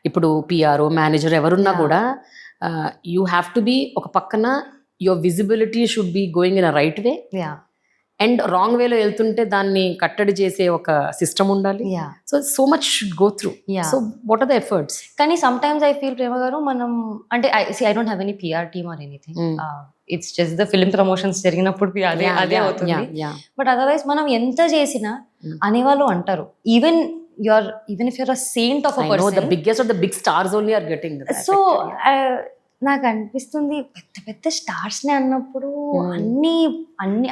ఇప్పుడు PR manager ఎవరున్నా కూడా యూ హ్యావ్ టు బి ఒక పక్కన your visibility should be going in a right way yeah and wrong వేలో వెళ్తుంటే దాన్ని కట్టడి చేసే ఒక సిస్టమ్ ఉండాలి. Yeah so much should go through. Yeah. So what are the efforts? కానీ sometimes I feel Prema garu మనం అంటే I don't have any PR team or anything. It's just the film promotions జరిగినప్పుడు అదే అవుతుంది. బట్ అదర్వైజ్ మనం ఎంత చేసినా అనేవాళ్ళు అంటారు. Even if you're a Saint of a the person. biggest of the big stars only are getting that so effect. నాకు అనిపిస్తుంది పెద్ద పెద్ద స్టార్స్ ని అన్నప్పుడు అన్ని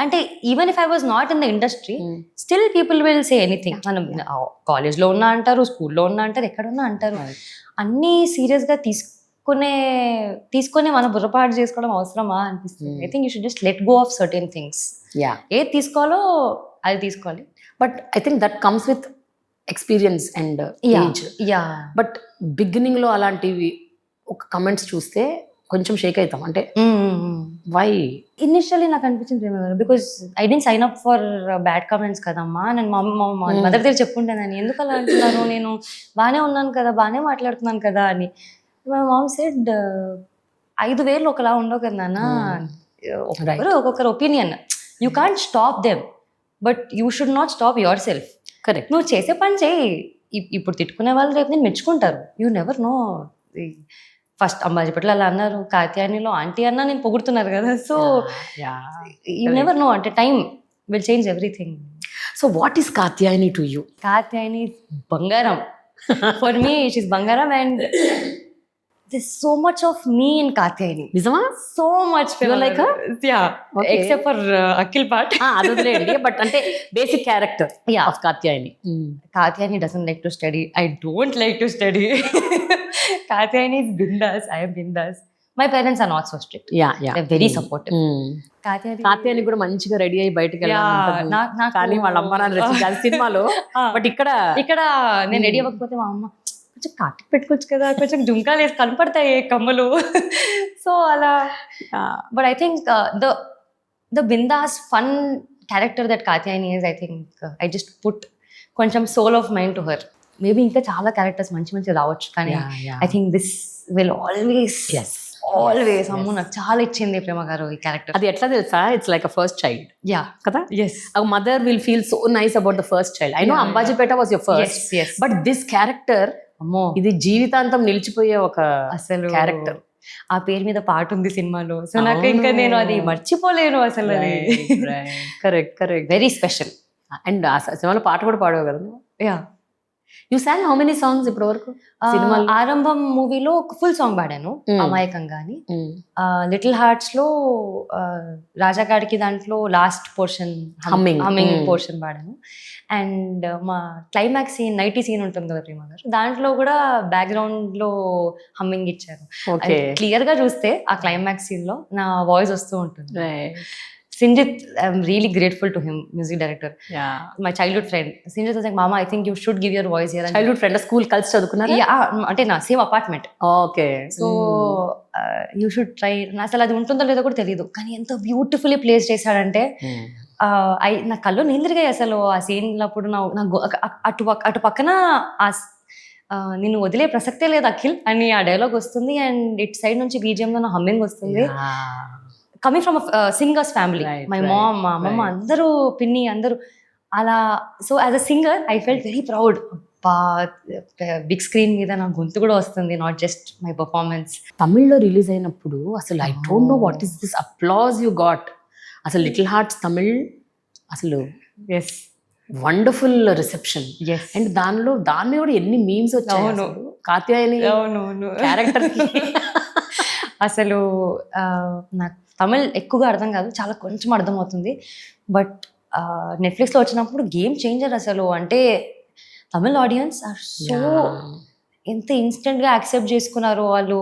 అంటే even if I was not in the industry still people will say anything. మనం కాలేజ్లో ఉన్నా అంటారు, స్కూల్లో ఉన్నా అంటారు, ఎక్కడ ఉన్నా అంటారు. అన్ని సీరియస్ గా తీసుకునే మన బుర్రపాటు చేసుకోవడం అవసరమా అనిపిస్తుంది. I think you should just let go of certain things. Yeah, ఏది తీసుకోవాలో అది తీసుకోవాలి. but I think that comes with experience and age. Yeah but beginning లో అలాంటివి ఒక కమెంట్స్ చూస్తే కొంచెం షేక్ అవుతాం. అంటే వై? ఇనిషియల్లీ నాకు అనిపించింది Prema garu, because I didn't sign up for bad comments కదమ్మా. నేను మా మదర్ దగ్గర చెప్పుకుంటాను, ఎందుకు అలా అంటున్నారు, నేను బాగానే ఉన్నాను కదా, బాగానే మాట్లాడుతున్నాను కదా అని. మా మామ్ సెడ్ 5,000 ఒకలా ఉండవు కదా నాన్న, ఒక్కొక్కరు opinion. You can't stop them but you should not stop your self. Correct. నువ్వు చేసే పని చేయి. ఇప్పుడు తిట్టుకునే వాళ్ళు రేపు నేను మెచ్చుకుంటారు. You never know. ఫస్ట్ అంబాజీపేటలో అలా అన్నారు, కాత్యాయనిలో ఆంటీ అన్నా నేను పొగుడుతున్నారు కదా. సో యూ నెవర్ నో, అంటే time will change everything. So what is Katyayani to you? Katyayani బంగారం. ఫర్ మీ షీస్ బంగారం. And there's so much of me in Katyayani. నిజమా? So much. You like her? Yeah. Okay. Except for Akhil part. అది వదిలేయండి. But అంటే basic character Yeah. Of Katyayani. Katyayani doesn't like to study. I don't like to study. Katyayani is bindas. I am bindas. My parents are not so strict. Yeah. They're very supportive. Katyayani. Katyayani కూడా మంచిగా ready అయ్యి బయటకు Yeah. వెళ్ళాలి. నాకు కానీ వాళ్ళ అమ్మ నాన్న రచించాలి సినిమాలో. బట్ ఇక్కడ నేను రెడీ అవ్వకపోతే మా అమ్మ కొంచెం కాటికి పెట్టుకోవచ్చు కదా, కొంచెం జుంకాలు వేసి కనపడతాయి కమ్మలు. సో అలా. But I think the bindaas fun character that Katyayani is, I think I just put కొంచెం soul of mind to her. Maybe ఇంకా చాలా క్యారెక్టర్స్ మంచి రావచ్చు, కానీ I think this will always Ammu నాకు చాలా ఇచ్చింది ప్రేమ గారు ఈ క్యారెక్టర్. అది ఎట్లా తెలుసా? It's like a first child. Yeah కదా. Yes. A mother will feel so nice about the first child. I know Ambajipeta was your first. Yes. But this character, అమ్మో ఇది జీవితాంతం నిలిచిపోయే ఒక అసలు క్యారెక్టర్. ఆ పేరు మీద పాట ఉంది సినిమాలో. సో నాకు ఇంకా నేను అది మర్చిపోలేను అసలు. అది కరెక్ట్. Very special. అండ్ ఆ సినిమాలో పాట కూడా పాడావు కదా. Yeah. You song how many songs ఇప్పటి వరకు సినిమాలో? ఆరంభం మూవీలో ఒక ఫుల్ సాంగ్ పాడాను, అమాయకంగా అని. లిటిల్ హార్ట్స్ లో రాజాగాడికి దాంట్లో లాస్ట్ పోర్షన్ హమ్మింగ్ పోర్షన్ పాడాను. అండ్ మా క్లైమాక్స్ సీన్, నైటీ సీన్ ఉంటుంది కదా ప్రేమ గారు, దాంట్లో కూడా బ్యాక్గ్రౌండ్ లో హమ్మింగ్ ఇచ్చారు. క్లియర్ గా చూస్తే ఆ క్లైమాక్స్ సీన్ లో నా వాయిస్ వస్తూ ఉంటుంది. Sinjit, I'm really grateful to him, music director. Yeah. My childhood friend. Sinjit was like, Mama, I think you should give your voice here. Childhood friend, school కలిసి చదువుకున్నారా? Yeah, అంటే నా same apartment. Okay. So you should try. అసలు అది ఉంటుందో లేదో కూడా తెలియదు, కానీ ఎంత బ్యూటిఫుల్లీ ప్లేస్ చేశాడంటే నా కళ్ళు నీళ్ళు తిరిగాయి అసలు ఆ సీన్ అప్పుడు. అటు పక్కన నేను వదిలే ప్రసక్తే లేదు అఖిల్ అని ఆ డైలాగ్ వస్తుంది. అండ్ ఇట్ సైడ్ నుంచి బీజిఎం లో నా హమ్మింగ్ వస్తుంది. Coming from singers family, my mom, మా అమ్మమ్మ, అందరూ పిన్ని అందరూ అలా. So as a singer I felt very proud. Big screen మీద నా గొంతు కూడా వస్తుంది, నాట్ జస్ట్ మై పర్ఫార్మెన్స్. తమిళ్లో రిలీజ్ అయినప్పుడు అసలు I don't know what is this applause you got. అసలు లిటిల్ హార్ట్స్ తమిళ్ అసలు ఎస్ వండర్ఫుల్ రిసెప్షన్. అండ్ దాని కూడా ఎన్ని మీమ్స్ వచ్చాయి కాత్యాయని క్యారెక్టర్. అసలు నాకు తమిళ్ ఎక్కువగా అర్థం కాదు, చాలా కొంచెం అర్థమవుతుంది. బట్ నెట్ఫ్లిక్స్లో వచ్చినప్పుడు గేమ్ చేంజర్ అసలు. అంటే తమిళ్ ఆడియన్స్ ఆర్ సో ఎంత ఇన్స్టెంట్గా యాక్సెప్ట్ చేసుకున్నారు వాళ్ళు.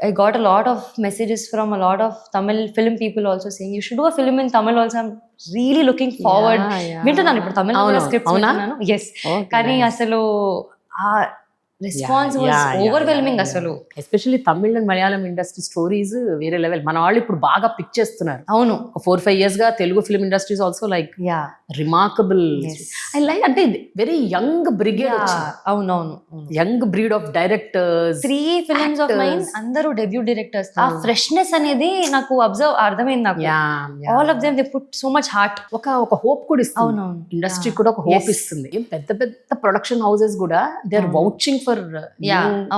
I got a lot of messages from a lot of Tamil film people also saying you should do a film in Tamil also. I'm really looking forward. వింటున్నాను ఇప్పుడు తమిళ scripts వింటున్నాను. yes కానీ అసలు ఆ రెస్పాన్స్ వాస్ ఓవర్వెల్మింగ్ అసలు. Especially Tamil and Malayalam industry stories వేరే level. మన వాళ్ళు ఇప్పుడు బాగా పిక్ చేస్తున్నారు. అవును. 4-5 years గా Telugu film industries also like remarkable. Yes. I like అంటే వెరీ యంగ్ బ్రిగేడ్, అవునవును. Young breed of directors. 3 films of mine actors. అందరూ డెబ్యూ డైరెక్టర్స్. ఆ ఫ్రెష్నెస్ అనేది నాకు అర్థమైంది నాకు. All of them they put so much heart. ఒక హోప్ కూడా ఇస్తుంది, అవునవును. ఇండస్ట్రీ కూడా ఒక హోప్ Yes. ఇస్తుంది. పెద్ద పెద్ద ప్రొడక్షన్ హౌసెస్ కూడా దే ఆర్ వౌచింగ్ ఫర్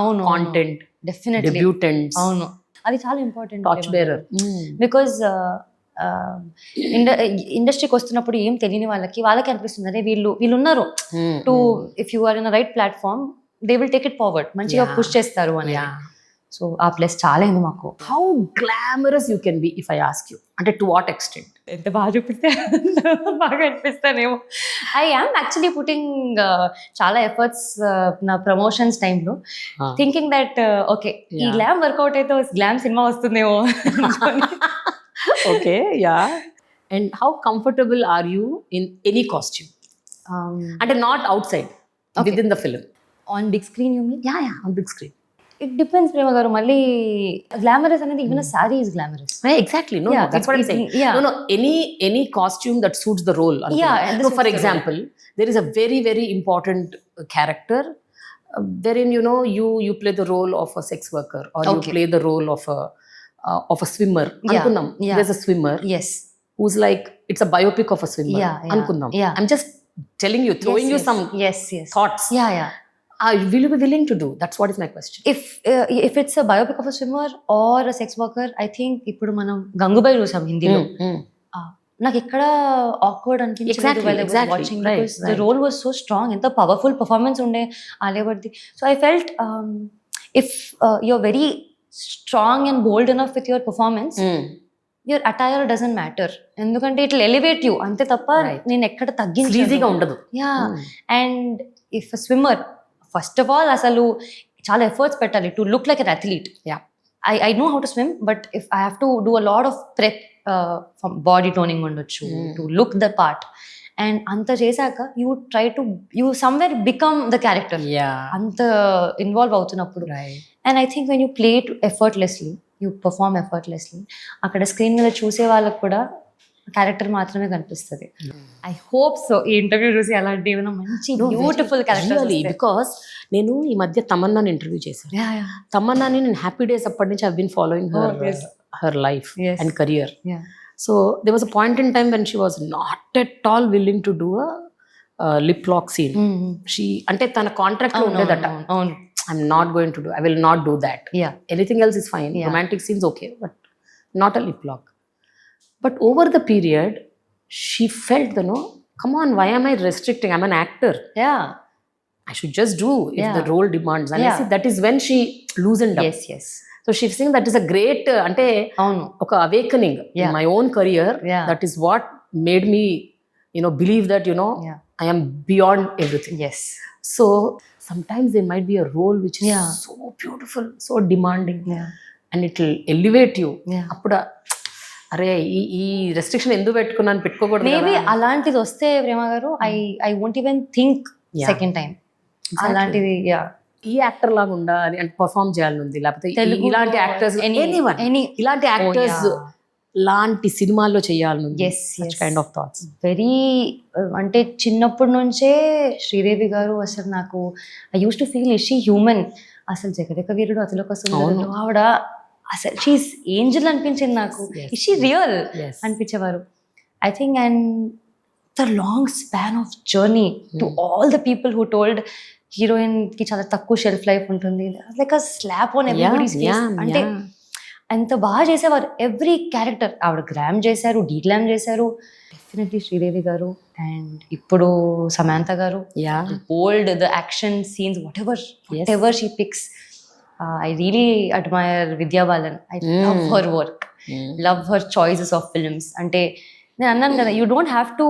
అవును కాంటెంట్, డెఫినెట్లీ. డెబ్యూటెంట్స్, అవును, అది చాలా ఇంపార్టెంట్. Torch bearer. బికాజ్ ఇండస్ట్రీకి వస్తున్నప్పుడు ఏం తెలియని వాళ్ళకి అనిపిస్తుంది, అరే వీళ్ళు ఉన్నారు too, if you are in right platform they will take it forward, మంచిగా పుష్ చేస్తారు అని. సో ఆ ప్లస్ చాలా అయింది మాకు. How glamorous you can be if I ask you, అంటే టు వాట్ ఎక్స్టెంట్? ఎంత బాగా చూపిస్తే బాగా అనిపిస్తానేమో. ఐ యామ్ యాక్చువల్లీ పుట్టింగ్ చాలా ఎఫర్ట్స్ నా ప్రమోషన్స్ టైంలో, థింకింగ్ దట్ ఓకే ఈ గ్లామ్ వర్కౌట్ అయితే గ్లామ్ సినిమా వస్తుందేమో. Okay, yeah. And how comfortable are you in any costume? అంటే not outside, within the film. On big screen you mean? Ya, on big screen. It depends Prema గారు. మళ్ళీ glamorous అనేది even sari is glamorous. Exactly. No, that's what I'm saying. No, any costume that suits the role. No, for example, there is a very, very important character wherein you play the role of a sex worker, or you play the role of a swimmer. Anukunnam. There's a swimmer. Yes. Who's like, it's a biopic of a swimmer. Anukunnam. I'm just telling you, throwing you some thoughts. Yeah. Will you be willing to do? That's what is my question. If it's a biopic of a swimmer or a sex worker, I think ఇప్పుడు మనం గంగూబాయ్ చూసాం హిందీలో. నాకు ఎక్కడ awkward అనిపించలేదు while I was watching, because the role was so strong. ఎంత powerful performance ఉండే Alia భట్ది. So I felt if you're very strong and bold enough with your performance, your attire doesn't matter. ఎందుకంటే it will elevate you అంతే తప్ప నేను ఎక్కడ తగ్గించను. ఈజీగా ఉండదు. And if a swimmer, first of all అసలు చాలా ఎఫర్ట్స్ పెట్టాలి to look like an athlete. I know how to swim, but if I have to do a lot of prep, body toning ఉండొచ్చు to look the part. And అంత చేశాక you somewhere become the character. అంత involve అవుతున్నప్పుడు. And I think when you play to effortlessly, you perform effortlessly, అక్కడ screen మీద చూసే వాళ్ళకు కూడా క్యారెక్టర్ మాత్రమే కనిపిస్తుంది. ఐ హోప్ సో ఈ ఇంటర్వ్యూ చూసి అలాంటి మంచి బ్యూటిఫుల్ క్యారెక్టర్. బికాస్ నేను ఈ మధ్య తమన్నాని ఇంటర్వ్యూ చేశాను. తమన్నాని నేను హ్యాపీ డేస్ అప్పటి నుంచి I been following her life and career. So there was a point in time when she was not at all willing to do a lip lock scene. అంటే తన contract లో ఉండేదట, I'm not going to do, I will not do that. Anything else is fine. Romantic scenes okay, but not a lip lock. But over the period, she felt, come on, why am I restricting? I'm an actor. I should just do if the role demands. And I see that is when she loosened up. Yes. So she's saying that is a great, ante oka awakening in my own career. That is what made me, believe that, I am beyond everything. Yes. So sometimes there might be a role which is so beautiful, so demanding, and it will elevate you. Appuda అరే ఈ restriction ఎందుకు పెట్టుకున్నాను, పెట్టుకోకూడదు. Maybe అలాంటిది వస్తే ప్రేమ గారు I won't even think second time అలాంటిది. ఈ యాక్టర్ లాగా ఉండాలి అంటే పర్ఫార్మ్ చేయాలని ఉంది, లేకపోతే ఇలాంటి యాక్టర్స్ ఇలాంటి యాక్టర్స్ లాంటి సినిమాల్లో చేయాలని ఉంది. కైండ్ ఆఫ్ థాట్స్ వెరీ, అంటే చిన్నప్పటి నుంచే శ్రీదేవి గారు అసలు నాకు I use to feel is she human. అసలు జగదేక వీరుడు, అతిలోక సుందరుడు, ఆవిడ అసలు షీస్ ఏంజల్ అనిపించింది నాకు. ఇస్ షీ రియల్ అనిపించేవారు. I think and the long span of journey to all the people who told heroine కి చాలా తక్కువ షెల్ఫ్ లైఫ్ ఉంటుంది, like a slap on everybody's face. అంటే ఎంత బాగా చేసేవారు ఎవ్రీ క్యారెక్టర్. ఆవిడ గ్రామ్ చేశారు, డీగ్లామ్ చేశారు. డెఫినెట్లీ శ్రీదేవి గారు. అండ్ ఇప్పుడు సమాంత గారు, bold the action scenes, whatever she picks. I really admire Vidya Balan. I love her work, love her choices of films. Ante నేను అన్నాను కదా, you don't have to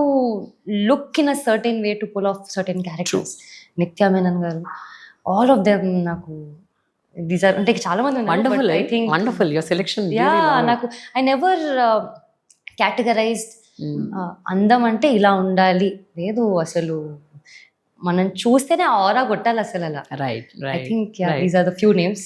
look in a certain way to pull off certain characters. నిత్యా మేనన్ గారు, all of them నాకు these are, అంటే చాలా మంది wonderful. I think wonderful your selection. నాకు I never categorized అందం అంటే ఇలా ఉండాలి లేదు, అసలు మనం చూస్తేనే ఆరా కొట్టాలి అసలు అలా. Right. I think these are the few names.